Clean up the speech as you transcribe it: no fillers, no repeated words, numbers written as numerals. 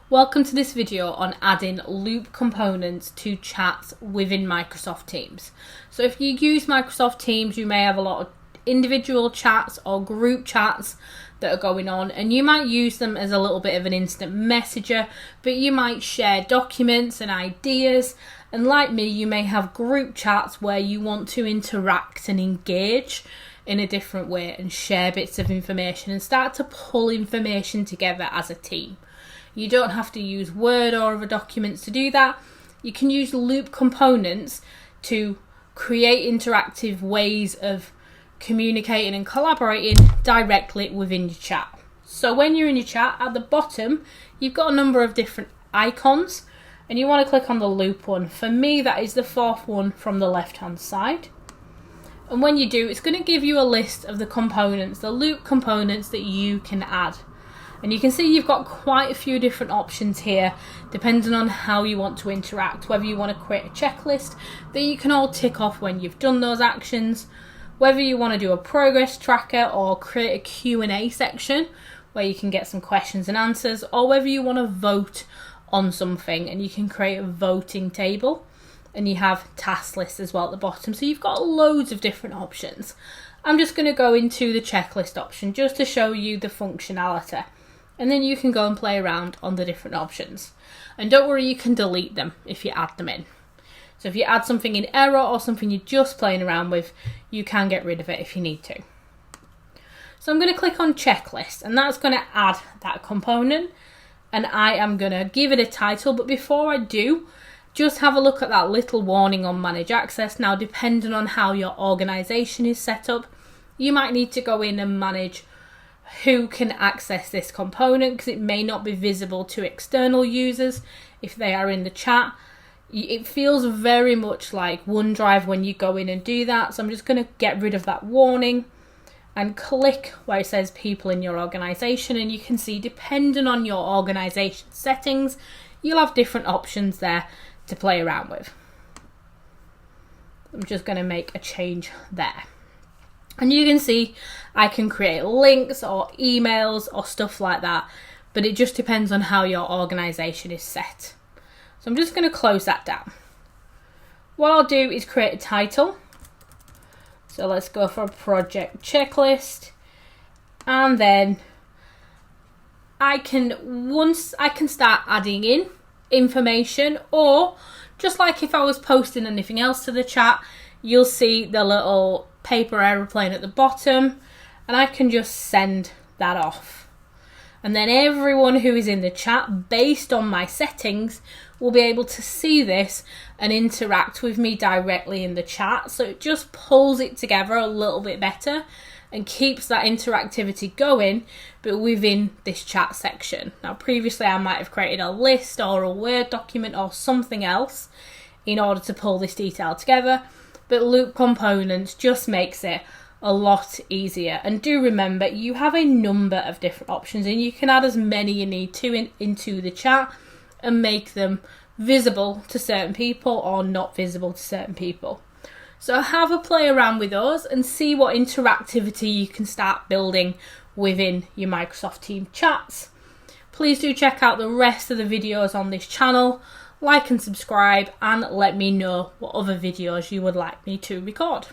Welcome to this video on adding loop components to chats within Microsoft Teams. So if you use Microsoft Teams, you may have a lot of individual chats or group chats that are going on, and you might use them as a little bit of an instant messenger, but you might share documents and ideas, and like me, you may have group chats where you want to interact and engage in a different way and share bits of information and start to pull information together as a team. You don't have to use Word or other documents to do that. You can use loop components to create interactive ways of communicating and collaborating directly within your chat. So when you're in your chat, at the bottom, you've got a number of different icons and you want to click on the loop one. For me, that is the fourth one from the left-hand side. And when you do, it's going to give you a list of the components, the loop components that you can add. And you can see you've got quite a few different options here, depending on how you want to interact, whether you want to create a checklist that you can all tick off when you've done those actions, whether you want to do a progress tracker or create a Q&A section where you can get some questions and answers, or whether you want to vote on something and you can create a voting table, and you have task lists as well at the bottom. So you've got loads of different options. I'm just going to go into the checklist option just to show you the functionality. And then you can go and play around on the different options. And don't worry, you can delete them if you add them in. So if you add something in error or something you're just playing around with, you can get rid of it if you need to. So I'm going to click on checklist, and that's going to add that component. And I am going to give it a title. But before I do, just have a look at that little warning on manage access. Now, depending on how your organization is set up, you might need to go in and manage who can access this component, because it may not be visible to external users if they are in the chat. It feels very much like OneDrive when you go in and do that. So I'm just going to get rid of that warning and click where it says people in your organization, and you can see depending on your organization settings, you'll have different options there to play around with. I'm just going to make a change there. And you can see I can create links or emails or stuff like that, but it just depends on how your organization is set. So I'm just going to close that down. What I'll do is create a title. So let's go for a project checklist. And then I can start adding in information, or just like if I was posting anything else to the chat, you'll see the little paper aeroplane at the bottom, and I can just send that off. And then everyone who is in the chat, based on my settings, will be able to see this and interact with me directly in the chat. So it just pulls it together a little bit better and keeps that interactivity going, but within this chat section. Now, previously I might have created a list or a Word document or something else in order to pull this detail together, but loop components just makes it a lot easier. And do remember, you have a number of different options, and you can add as many you need to into the chat and make them visible to certain people or not visible to certain people. So have a play around with those and see what interactivity you can start building within your Microsoft Teams chats. Please do check out the rest of the videos on this channel, like and subscribe, and let me know what other videos you would like me to record.